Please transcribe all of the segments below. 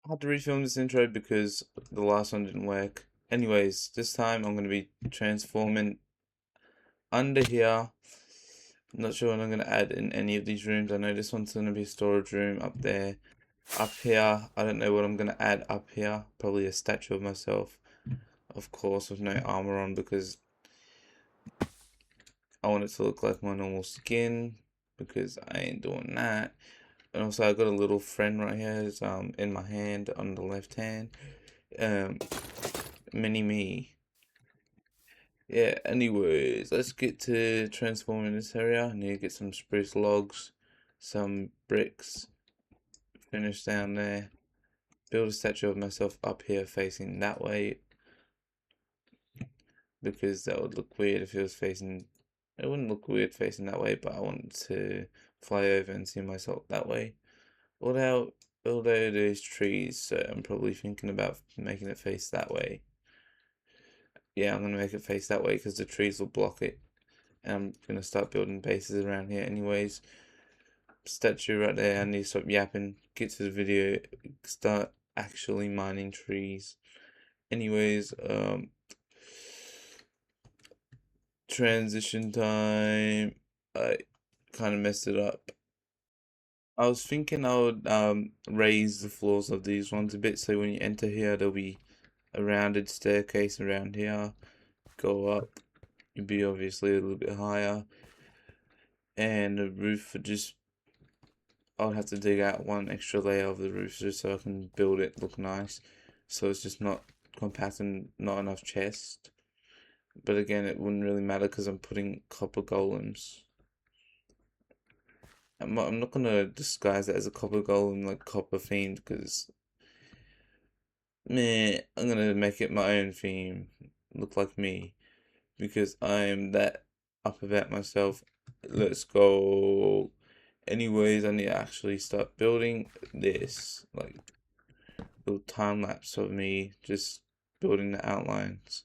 had to refilm this intro because the last one didn't work. Anyways, this time I'm going to be transforming under here. Not sure what I'm going to add in any of these rooms. I know this one's going to be a storage room up there. Up here, I don't know what I'm going to add up here. Probably a statue of myself, of course, with no armor on because I want it to look like my normal skin because I ain't doing that. And also I got a little friend right here. It's in my hand on the left hand. Mini me. Yeah, anyways, let's get to transforming this area. I need to get some spruce logs, some bricks, finish down there. Build a statue of myself up here facing that way. Because that would look weird if it was facing, it wouldn't look weird facing that way, but I want to fly over and see myself that way. Although there's trees, so I'm probably thinking about making it face that way. Yeah, I'm gonna make it face that way because the trees will block it. And I'm gonna start building bases around here anyways. Statue right there, I need to stop yapping, get to the video, start actually mining trees. Anyways, transition time. I kind of messed it up. I was thinking I would raise the floors of these ones a bit so when you enter here there'll be a rounded staircase around here. Go up, you'd be obviously a little bit higher. And the roof would just, I would have to dig out one extra layer of the roof just so I can build it look nice. So it's just not compact and not enough chest. But again, it wouldn't really matter because I'm putting copper golems. I'm not gonna disguise it as a copper golem, like copper themed, because meh, I'm gonna make it my own theme, look like me, because I'm that up about myself. Let's go. Anyways, I need to actually start building this, like little time lapse of me just building the outlines.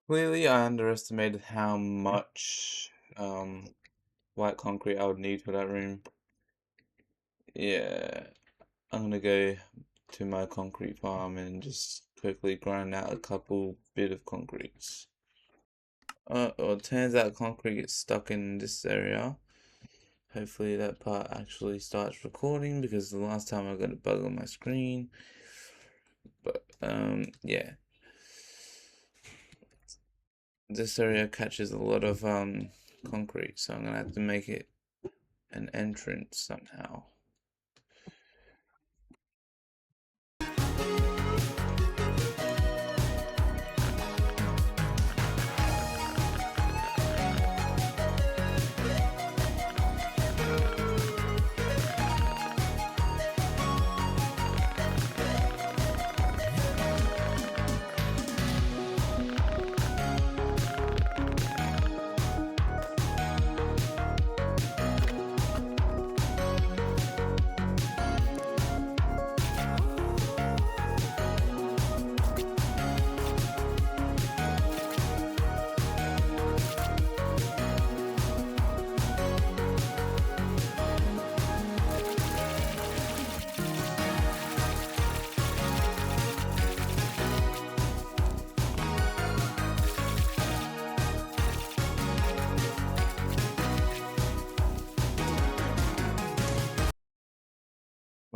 Clearly, I underestimated how much white concrete I would need for that room. Yeah, I'm gonna go to my concrete farm and just quickly grind out a couple bit of concretes. Well, it turns out concrete gets stuck in this area. Hopefully that part actually starts recording because the last time I got a bug on my screen. But yeah. This area catches a lot of concrete, so I'm gonna have to make it an entrance somehow.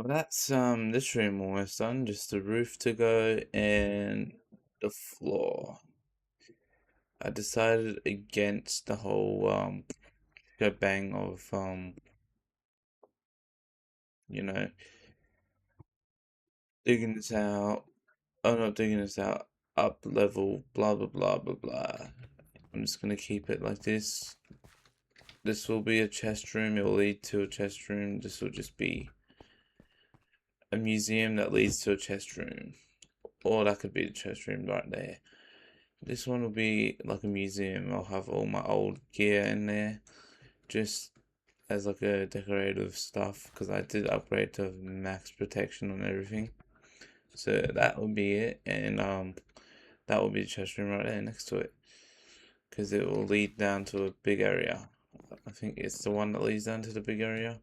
Well, that's this room almost done. Just the roof to go and the floor. I decided against the whole shebang of you know, digging this out. Oh, not digging this out. Up level, blah blah blah blah blah. I'm just gonna keep it like this. This will be a chest room. It will lead to a chest room. This will just be a museum that leads to a chest room. Or that could be the chest room right there. This one will be like a museum. I'll have all my old gear in there. Just as like a decorative stuff. Because I did upgrade to max protection on everything. So that will be it. And that will be the chest room right there next to it. Because it will lead down to a big area. I think it's the one that leads down to the big area.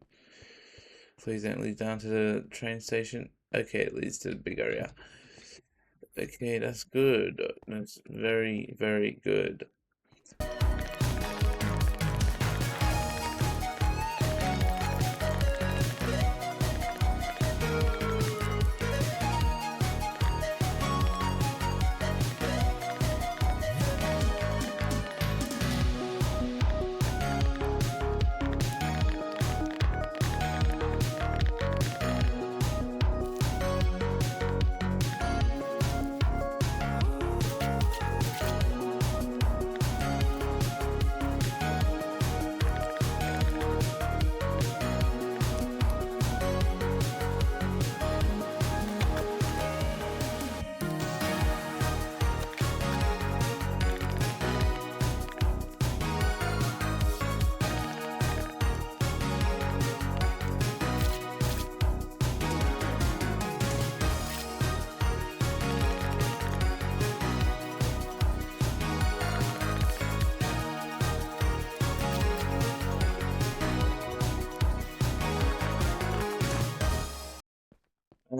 Please don't lead down to the train station. Okay, it leads to the big area. Okay, that's good. That's very, very good.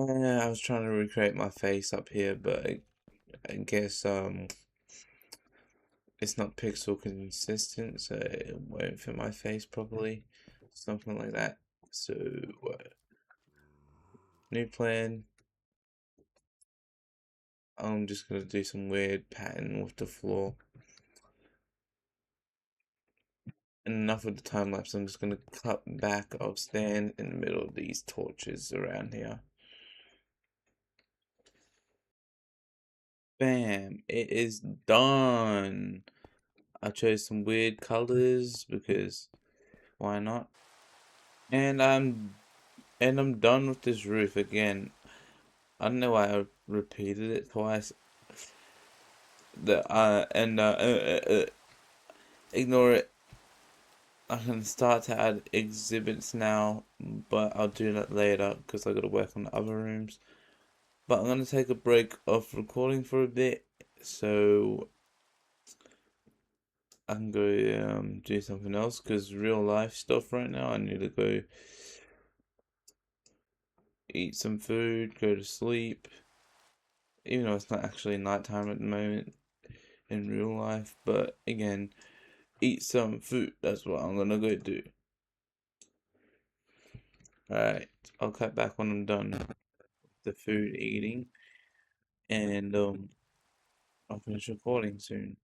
I was trying to recreate my face up here, but I guess it's not pixel consistent, so it won't fit my face properly. Something like that. So new plan. I'm just gonna do some weird pattern with the floor. Enough of the time lapse. I'm just gonna cut back. I'll stand in the middle of these torches around here. Bam! It is done. I chose some weird colors because why not? And I'm done with this roof again. I don't know why I repeated it twice. Ignore it. I can start to add exhibits now, but I'll do that later because I gotta work on the other rooms. But I'm gonna take a break off recording for a bit, so I can go do something else because real life stuff right now. I need to go eat some food, go to sleep. Even though it's not actually nighttime at the moment in real life, but again, eat some food. That's what I'm gonna go do. Alright, I'll cut back when I'm done with the food eating, and I'll finish recording soon.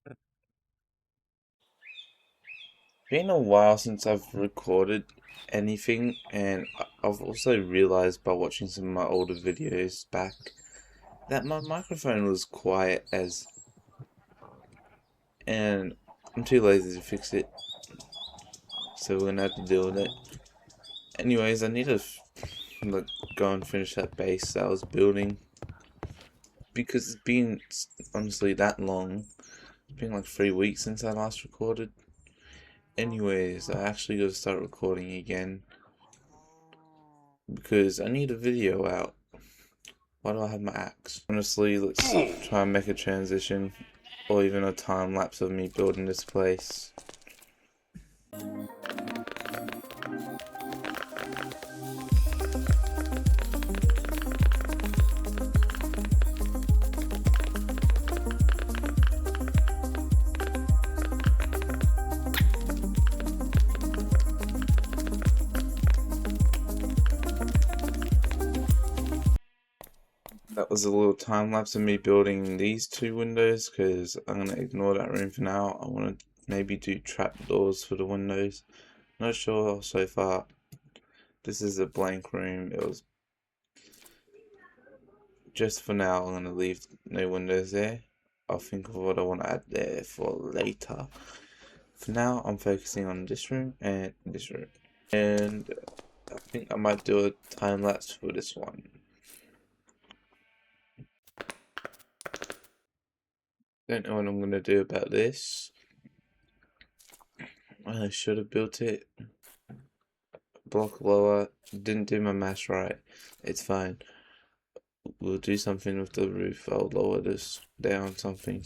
Been a while since I've recorded anything, and I've also realized by watching some of my older videos back that my microphone was quiet as, and I'm too lazy to fix it, so we're gonna have to deal with it. Anyways, I need to like go and finish that base that I was building because it's been honestly that long. It's been like 3 weeks since I last recorded. Anyways, I actually got to start recording again because I need a video out. Why do I have my axe? Honestly, let's try and make a transition or even a time lapse of me building this place. was a little time lapse of me building these two windows because I'm gonna ignore that room for now. I want to maybe do trapdoors for the windows. Not sure so far. This is a blank room. It was just for now. I'm gonna leave no windows there. I'll think of what I want to add there for later. For now, I'm focusing on this room and this room, and I think I might do a time lapse for this one. Don't know what I'm gonna do about this. I should have built it block lower. Didn't do my math right. It's fine. We'll do something with the roof. I'll lower this down something.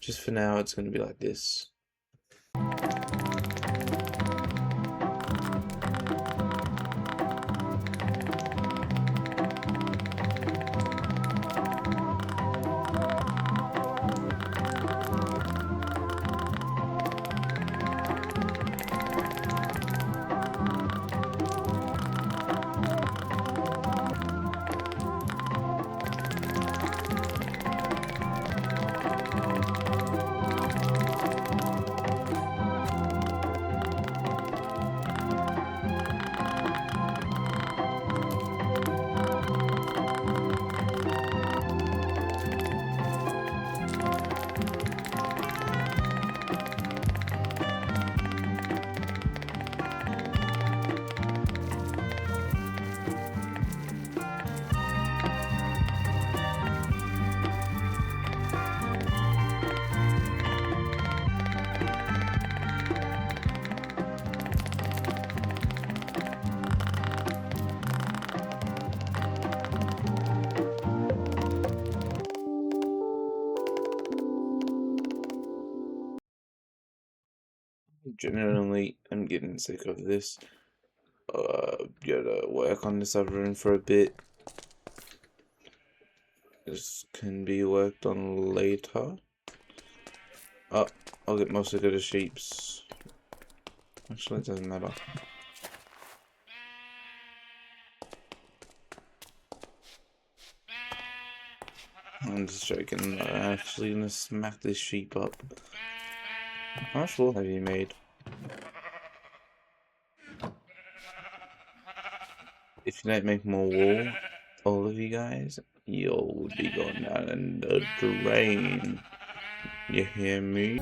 Just for now, it's gonna be like this. Generally, I'm getting sick of this. Gotta work on this other room for a bit. This can be worked on later. Oh, I'll get most of the sheeps. Actually, it doesn't matter. I'm just joking. I'm actually gonna smack this sheep up. How much wool have you made? If you don't make more wool, all of you guys, you'll be going down in the drain. You hear me?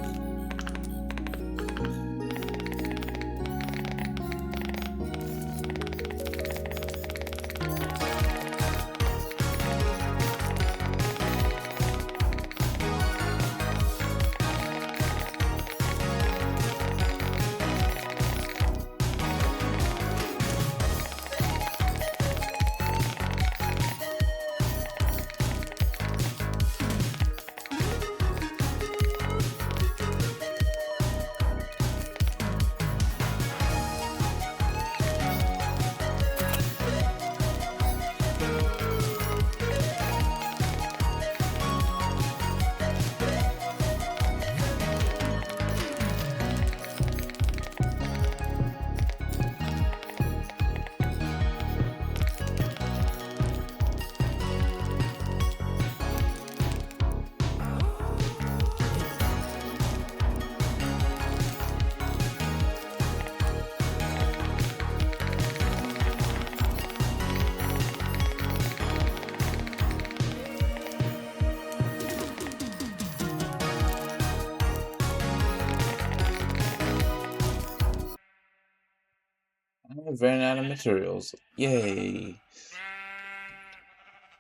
I've ran out of materials. Yay.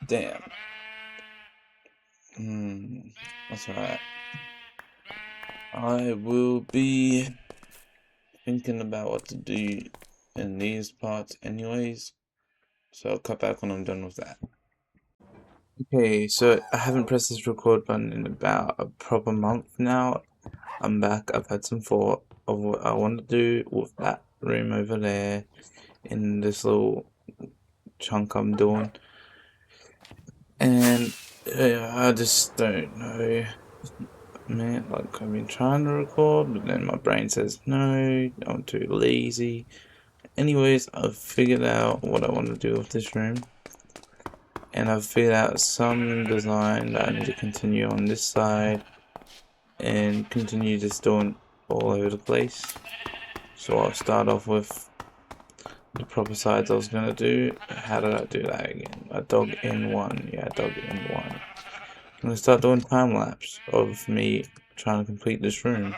Damn. That's alright. I will be thinking about what to do in these parts anyways. So I'll cut back when I'm done with that. Okay, so I haven't pressed this record button in about a proper month now. I'm back. I've had some thought of what I want to do with that room over there in this little chunk I'm doing. And I just don't know. Man, like I've been trying to record, but then my brain says no, I'm too lazy. Anyways, I've figured out what I want to do with this room. and I've figured out some design that I need to continue on this side and continue just doing all over the place. So I'll start off with the proper sides I was gonna do. How did I do that again? I dug in one. Yeah, I dug in one. I'm gonna start doing time lapse of me trying to complete this room.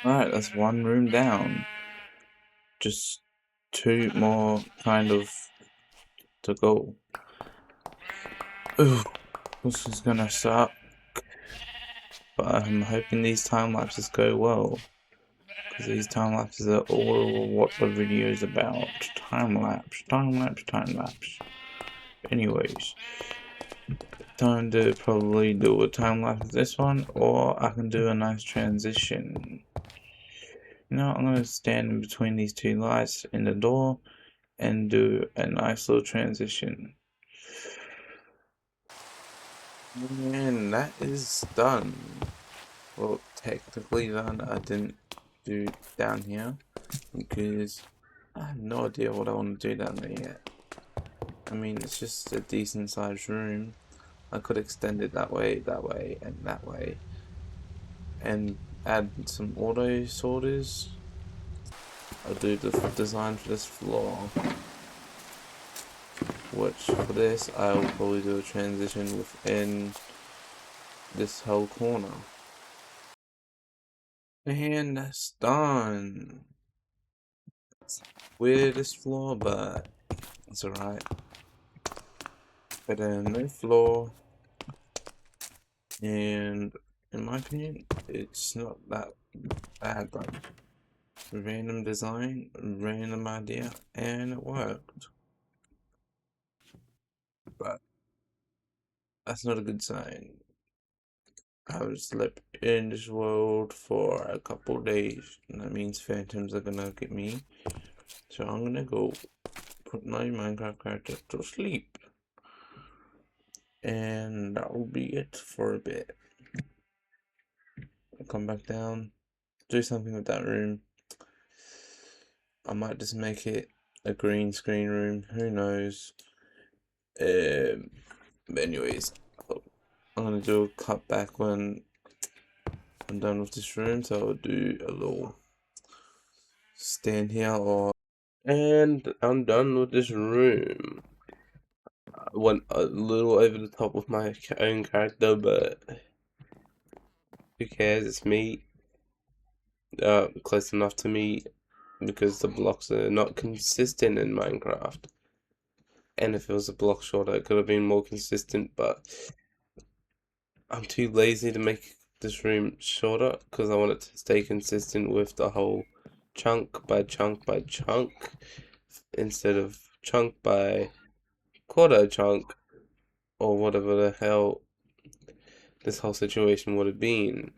Alright, that's one room down. Just two more kind of to go. Ooh, this is gonna suck. But I'm hoping these time lapses go well. Because these time lapses are all what the video is about. Time lapse, time lapse, time lapse. Anyways, time to probably do a time lapse of this one, or I can do a nice transition. You know, I'm gonna stand in between these two lights in the door and do a nice little transition. And that is done. Well, technically done. I didn't do down here because I have no idea what I want to do down there yet. I mean, it's just a decent sized room. I could extend it that way, and that way, and add some auto sorters. I'll do the design for this floor, which for this I will probably do a transition within this whole corner. And that's done. Weirdest floor, but it's alright. But no floor, and in my opinion, it's not that bad. Like random design, random idea, and it worked. But that's not a good sign. I will sleep in this world for a couple days, and that means phantoms are gonna get me. So I'm gonna go put my Minecraft character to sleep. And that will be it for a bit. I'll come back down, do something with that room. I might just make it a green screen room, who knows. But anyways, I'm gonna do a cut back when I'm done with this room, so I'll do a little stand here and I'm done with this room. I went a little over the top with my own character, but who cares? It's me. Close enough to me because the blocks are not consistent in Minecraft. And if it was a block shorter, it could have been more consistent, but I'm too lazy to make this room shorter because I want it to stay consistent with the whole chunk by chunk by chunk instead of chunk by quarter chunk or whatever the hell this whole situation would have been.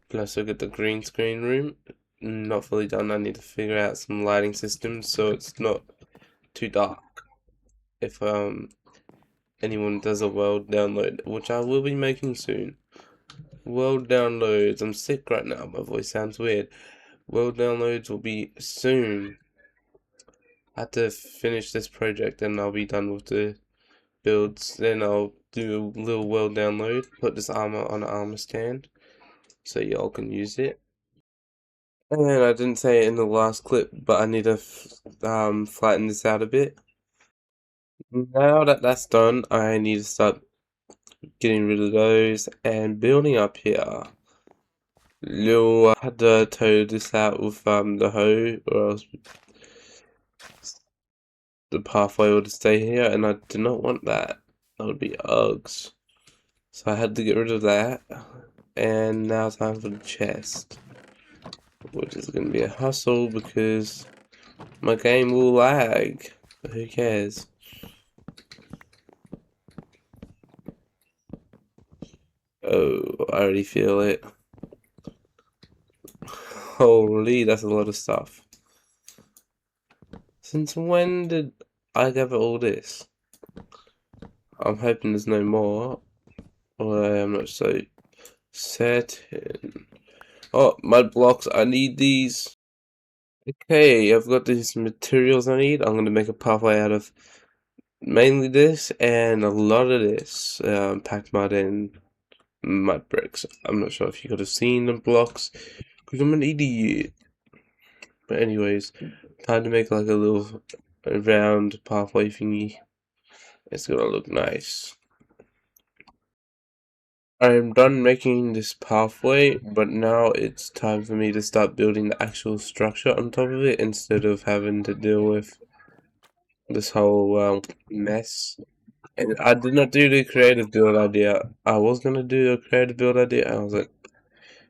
Plus, look at the green screen room. Not fully done. I need to figure out some lighting systems so it's not too dark. If anyone does a world download, which I will be making soon. World downloads. I'm sick right now. My voice sounds weird. World downloads will be soon. I have to finish this project and I'll be done with the builds, then I'll do a little world download, put this armor on an armor stand so y'all can use it. And I didn't say it in the last clip, but I need to flatten this out a bit. Now that that's done, I need to start getting rid of those and building up here. I had to tow this out with the hoe, or else the pathway would stay here, and I did not want that. That would be Uggs. So I had to get rid of that. And now time for the chest, which is going to be a hustle because my game will lag. But who cares? Oh, I already feel it. Holy, that's a lot of stuff. Since when did I gather all this? I'm hoping there's no more. Or I'm not so certain. Oh, mud blocks, I need these. Okay, I've got these materials I need. I'm going to make a pathway out of mainly this and a lot of this. Packed mud and mud bricks. I'm not sure if you could have seen the blocks because I'm an idiot. But anyways, time to make like a little round pathway thingy. It's gonna look nice. I'm done making this pathway, but now it's time for me to start building the actual structure on top of it instead of having to deal with this whole mess. And I did not do the creative build idea. I was gonna do a creative build idea, and I was like,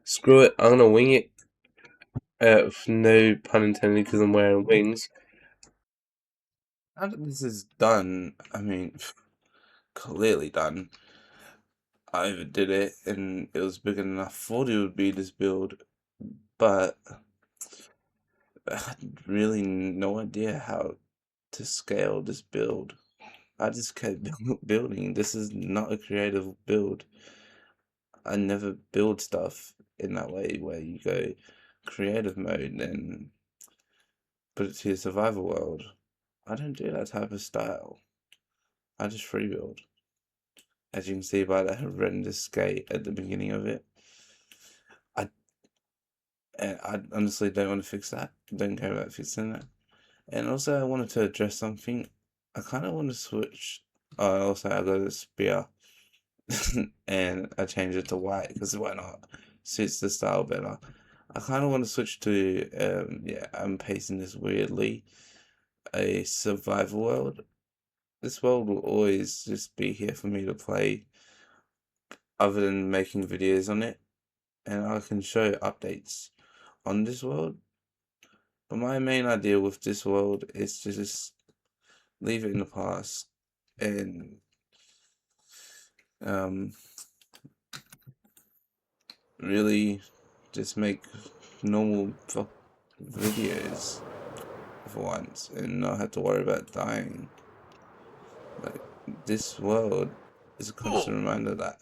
screw it, I'm gonna wing it. No pun intended, because I'm wearing wings. Now that this is done, I mean, clearly done. I overdid it, and it was bigger than I thought it would be, this build, but I had really no idea how to scale this build. I just kept building. This is not a creative build. I never build stuff in that way where you go creative mode and put it to your survival world. I don't do that type of style. I just free build. As you can see by that horrendous gate at the beginning of it. I honestly don't want to fix that. Don't care about fixing that. And also I wanted to address something. I kind of want to switch. Also I got a spear. And I changed it to white because why not? Suits the style better. I kind of want to switch to, yeah, I'm pacing this weirdly, a survival world. This world will always just be here for me to play, other than making videos on it, and I can show updates on this world. But my main idea with this world is to just leave it in the past and um, really just make normal videos for once and not have to worry about dying. Like, this world is a constant reminder that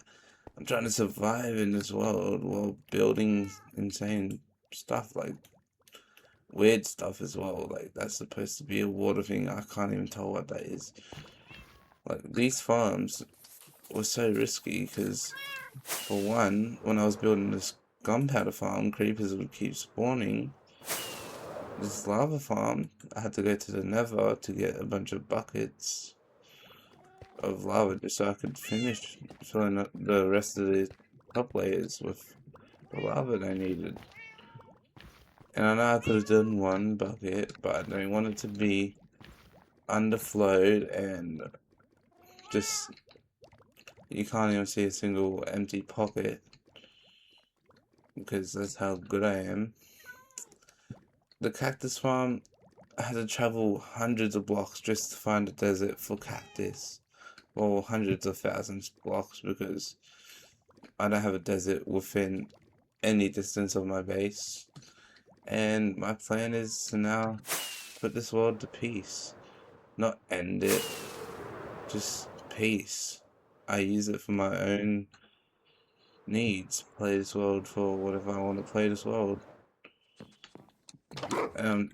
I'm trying to survive in this world while building insane stuff, like weird stuff as well. Like, that's supposed to be a water thing. I can't even tell what that is. Like, these farms were so risky because, for one, when I was building this gunpowder farm, creepers would keep spawning. This lava farm, I had to go to the nether to get a bunch of buckets of lava just so I could finish filling up the rest of the top layers with the lava they needed. And I know I could have done one bucket, but I don't want it to be underflowed and just, you can't even see a single empty pocket because that's how good I am. The cactus farm, I had to travel hundreds of blocks just to find a desert for cactus. Well, hundreds of thousands of blocks because I don't have a desert within any distance of my base. And my plan is to now put this world to peace. Not end it, just peace. I use it for my own needs. Play this world for whatever I want to play this world. Um,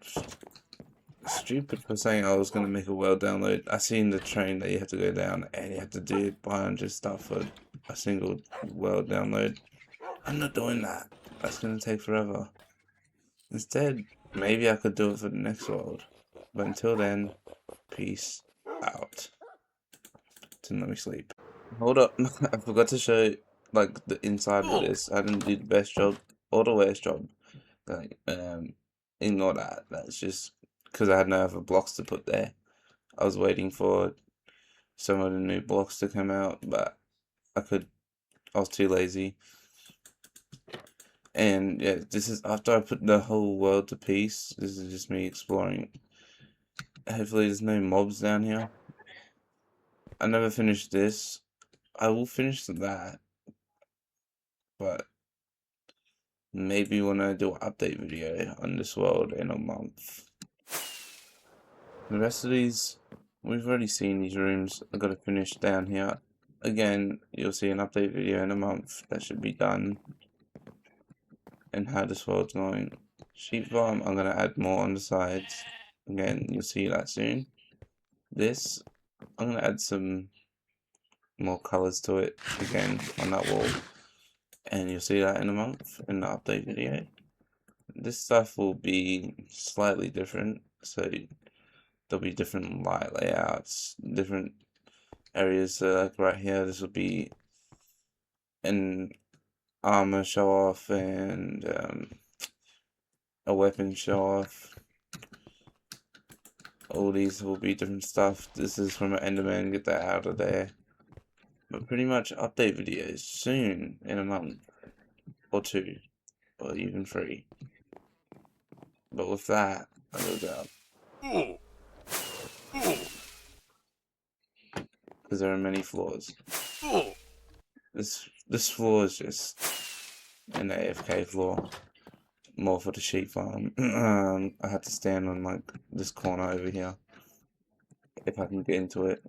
stupid for saying I was gonna make a world download. I seen the train that you have to go down and you have to do 500 stuff for a single world download. I'm not doing that. That's gonna take forever. Instead, maybe I could do it for the next world. But until then, peace out. Let me sleep. Hold up, I forgot to show like the inside of this. I didn't do the best job or the worst job. Like, ignore that. That's just because I had no other blocks to put there. I was waiting for some of the new blocks to come out, but I was too lazy. And yeah, this is after I put the whole world to peace. This is just me exploring. Hopefully there's no mobs down here. I never finished this. I will finish that, but maybe when I do an update video on this world in a month. The rest of these, we've already seen these rooms. I've got to finish down here. Again, you'll see an update video in a month. That should be done. And how this world's going. Sheep farm, I'm going to add more on the sides. Again, you'll see that soon. This, I'm going to add some more colors to it again on that wall. And you'll see that in a month in the update video. This stuff will be slightly different. So there'll be different light layouts, different areas. So like right here, this will be an armor show off and a weapon show off. All these will be different stuff. This is from an Enderman, get that out of there. But pretty much update videos soon, in a month or 2 or even 3. But with that, I will go because there are many flaws. This floor is just an AFK floor, more for the sheep farm. I had to stand on like this corner over here if I can get into it.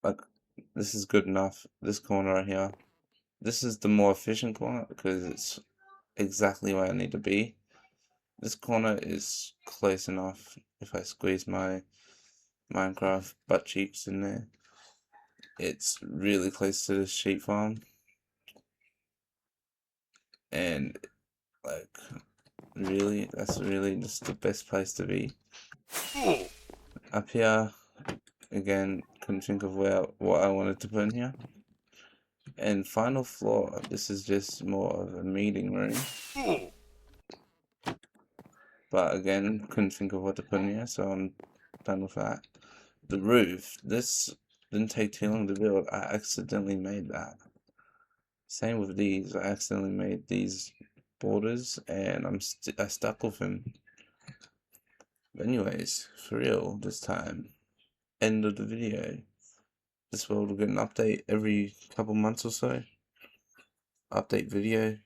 Like, this is good enough. This corner right here. This is the more efficient corner because it's exactly where I need to be. This corner is close enough if I squeeze my Minecraft butt cheeks in there. It's really close to the sheep farm. And, like, really, that's really just the best place to be. Up here, again, couldn't think of what I wanted to put in here. And final floor, this is just more of a meeting room. But again, couldn't think of what to put in here, so I'm done with that. The roof, this didn't take too long to build. I accidentally made that. Same with these, I accidentally made these borders, and I stuck with them. But anyways, for real, this time, end of the video. This world will get an update every couple months or so. Update video,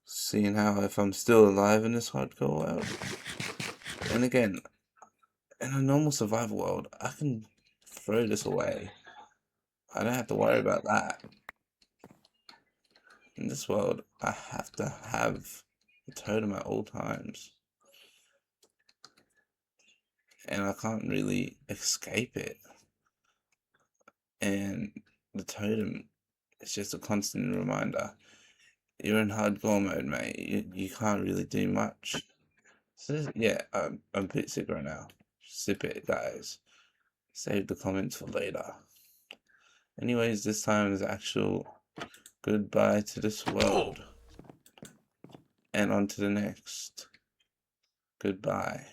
seeing how if I'm still alive in this hardcore world. And again, in a normal survival world, I can throw this away. I don't have to worry about that. In this world, I have to have a totem at all times. And I can't really escape it. And the totem is just a constant reminder. You're in hardcore mode, mate. You can't really do much. So yeah, I'm a bit sick right now. Sip it, guys. Save the comments for later. Anyways, this time is actual goodbye to this world. And on to the next. Goodbye.